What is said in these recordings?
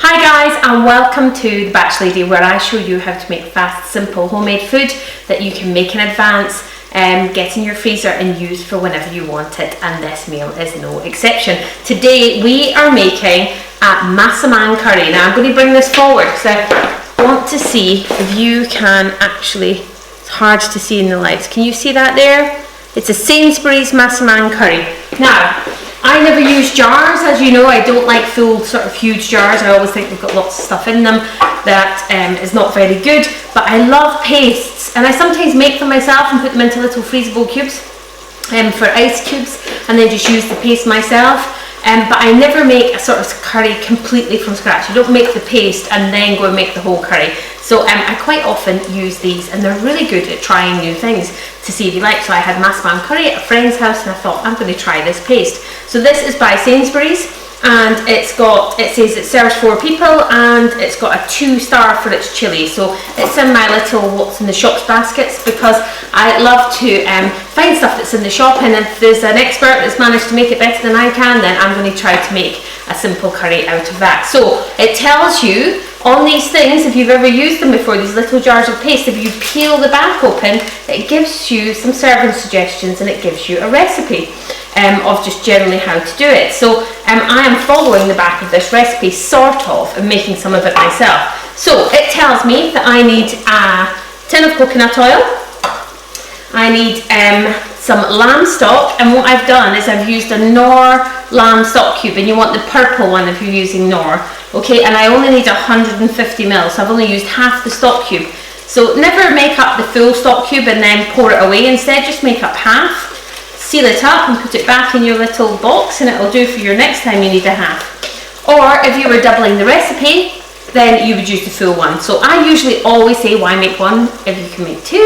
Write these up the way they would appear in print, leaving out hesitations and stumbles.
Hi guys, and welcome to The Batch Lady, where I show you how to make fast, simple homemade food that you can make in advance, get in your freezer and use for whenever you want it, and this meal is no exception. Today we are making a Massaman Curry. Now I'm going to bring this forward because I want to see if you can actually, it's hard to see in the lights, can you see that there? It's a Sainsbury's Massaman Curry. Now, I never use jars, as you know. I don't like full sort of huge jars. I always think they've got lots of stuff in them that is not very good. But I love pastes, and I sometimes make them myself and put them into little freezable cubes for ice cubes, and then just use the paste myself. But I never make a sort of curry completely from scratch. I don't make the paste and then go and make the whole curry. So I quite often use these, and they're really good at trying new things to see if you like. So I had Massaman Curry at a friend's house, and I thought I'm going to try this paste. So this is by Sainsbury's, and it says it serves 4 people, and it's got a 2-star for its chilli. So it's in my little what's in the shops baskets, because I love to find stuff that's in the shop, and if there's an expert that's managed to make it better than I can, then I'm going to try to make a simple curry out of that. So it tells you on these things, if you've ever used them before, these little jars of paste, if you peel the back open, it gives you some serving suggestions, and it gives you a recipe of just generally how to do it. So I am following the back of this recipe, sort of, and making some of it myself. So it tells me that I need a tin of coconut oil, I need some lamb stock, and what I've done is I've used a Knorr lamb stock cube, and you want the purple one if you're using Knorr, okay, and I only need 150 ml, so I've only used half the stock cube. So never make up the full stock cube and then pour it away. Instead, just make up half, seal it up and put it back in your little box, and it'll do for your next time you need a half. Or if you were doubling the recipe, then you would use the full one. So I usually always say, why make one if you can make 2?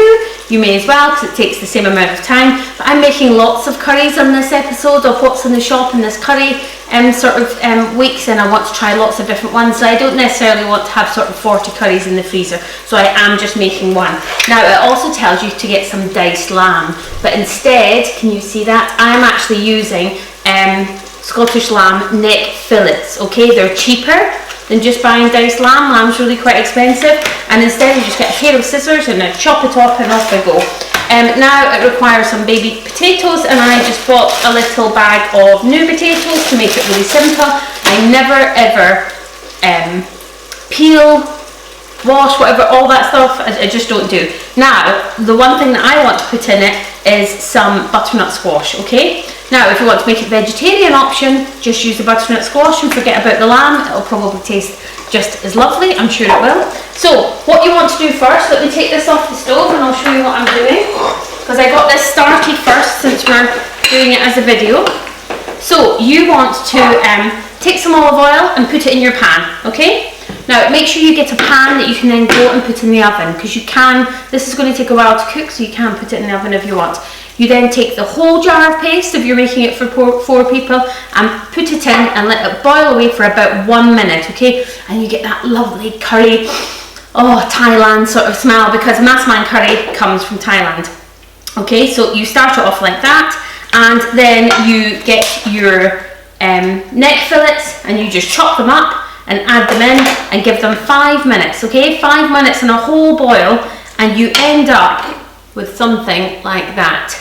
You may as well, because it takes the same amount of time. But I'm making lots of curries on this episode of what's in the shop in this curry weeks, and I want to try lots of different ones. So I don't necessarily want to have sort of 40 curries in the freezer, so I am just making one. Now it also tells you to get some diced lamb, but instead, can you see that? I am actually using Scottish lamb neck fillets, okay? They're cheaper than just buying diced lamb. Lamb's really quite expensive, and instead you just get a pair of scissors and I chop it up and off I go. Now it requires some baby potatoes, and I just bought a little bag of new potatoes to make it really simple. I never ever peel, wash, whatever, all that stuff, I just don't do. Now, the one thing that I want to put in it is some butternut squash, okay? Now, if you want to make it vegetarian option, just use the butternut squash and forget about the lamb. It'll probably taste just as lovely, I'm sure it will. So, what you want to do first, let me take this off the stove and I'll show you what I'm doing, because I got this started first since we're doing it as a video. So, you want to take some olive oil and put it in your pan, okay? Now, make sure you get a pan that you can then go and put in the oven, because this is going to take a while to cook, so you can put it in the oven if you want. You then take the whole jar of paste, if you're making it for 4 people, and put it in and let it boil away for about 1 minute, okay? And you get that lovely curry, Thailand sort of smell, because Massaman Curry comes from Thailand. Okay, so you start it off like that, and then you get your neck fillets, and you just chop them up and add them in and give them 5 minutes, okay? 5 minutes in a whole boil, and you end up with something like that.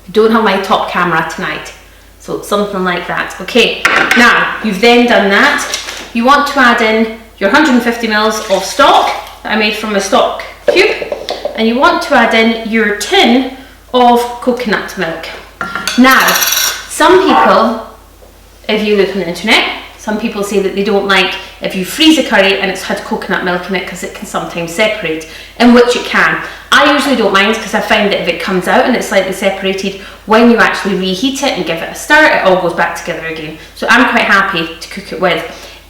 I don't have my top camera tonight, so something like that. Okay, now you've then done that. You want to add in your 150 ml of stock that I made from a stock cube, and you want to add in your tin of coconut milk. Now, some people, if you look on the internet, some people say that they don't like if you freeze a curry and it's had coconut milk in it, because it can sometimes separate, in which it can. I usually don't mind, because I find that if it comes out and it's slightly separated, when you actually reheat it and give it a stir, it all goes back together again. So I'm quite happy to cook it with.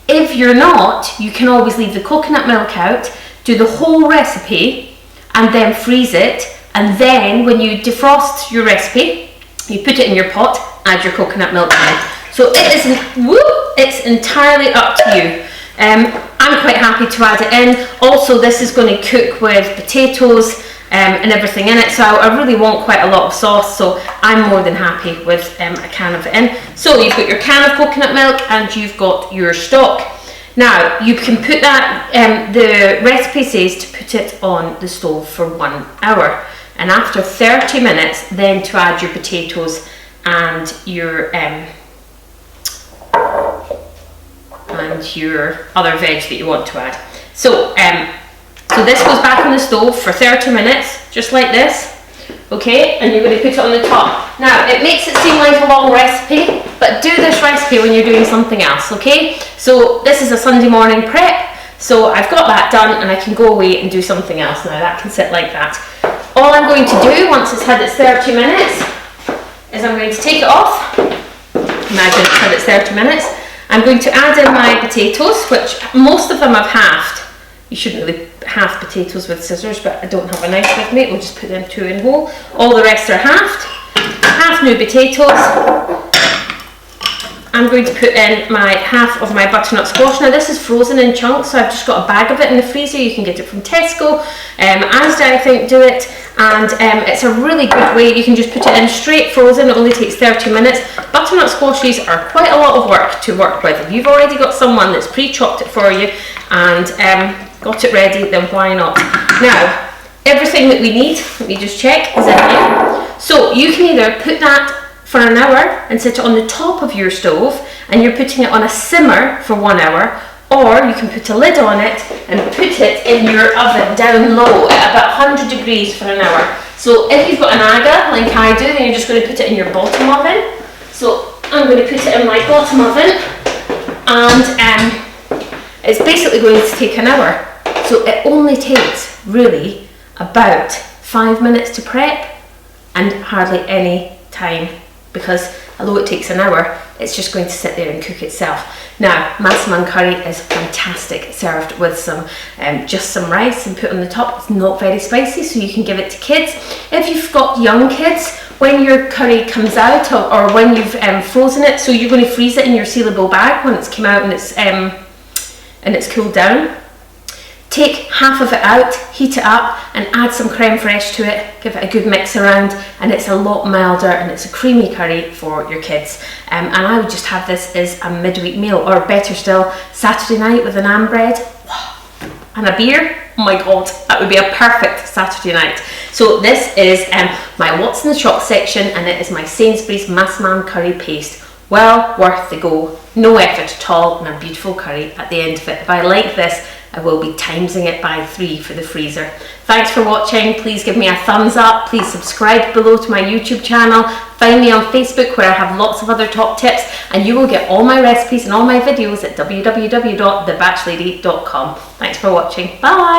If you're not, you can always leave the coconut milk out, do the whole recipe, and then freeze it, and then when you defrost your recipe, you put it in your pot, add your coconut milk in. So it's entirely up to you. I'm quite happy to add it in. Also, this is going to cook with potatoes and everything in it, so I really want quite a lot of sauce, so I'm more than happy with a can of it in. So you've got your can of coconut milk and you've got your stock. Now you can put that, the recipe says to put it on the stove for 1 hour, and after 30 minutes then to add your potatoes and your other veg that you want to add. So this goes back on the stove for 30 minutes, just like this. Okay, and you're going to put it on the top. Now, it makes it seem like a long recipe, but do this recipe when you're doing something else, okay? So this is a Sunday morning prep, so I've got that done and I can go away and do something else now. That can sit like that. All I'm going to do, once it's had its 30 minutes, is I'm going to take it off. Imagine it's had its 30 minutes. I'm going to add in my potatoes, which most of them I've halved. You shouldn't really half potatoes with scissors, but I don't have a knife with me. We'll just put them 2 in whole. All the rest are halved. Half new potatoes. I'm going to put in my half of my butternut squash. Now this is frozen in chunks, so I've just got a bag of it in the freezer. You can get it from Tesco. Asda, I think, do it. And it's a really good way. You can just put it in straight frozen. It only takes 30 minutes. Butternut squashes are quite a lot of work to work with. If you've already got someone that's pre-chopped it for you and got it ready, then why not? Now, everything that we need, let me just check, is in here. So you can either put that for an hour and set it on the top of your stove, and you're putting it on a simmer for 1 hour, or you can put a lid on it and put it in your oven down low at about 100 degrees for an hour. So if you've got an AGA like I do, then you're just going to put it in your bottom oven. So I'm going to put it in my bottom oven, and it's basically going to take an hour. So it only takes really about 5 minutes to prep and hardly any time, because although it takes an hour, it's just going to sit there and cook itself. Now, massaman curry is fantastic, served with some just some rice and put on the top. It's not very spicy, so you can give it to kids. If you've got young kids, when your curry comes out, or when you've frozen it, so you're going to freeze it in your sealable bag when it's come out and it's cooled down. Take half of it out, heat it up, and add some creme fraiche to it. Give it a good mix around, and it's a lot milder, and it's a creamy curry for your kids. And I would just have this as a midweek meal, or better still, Saturday night with a naan bread and a beer. Oh my God, that would be a perfect Saturday night. So this is my What's in the Shop section, and it is my Sainsbury's Massaman Curry paste. Well worth the go, no effort at all, and a beautiful curry at the end of it. If I like this, I will be timesing it by 3 for the freezer. Thanks for watching. Please give me a thumbs up. Please subscribe below to my YouTube channel. Find me on Facebook, where I have lots of other top tips, and you will get all my recipes and all my videos at www.thebatchlady.com. Thanks for watching. Bye.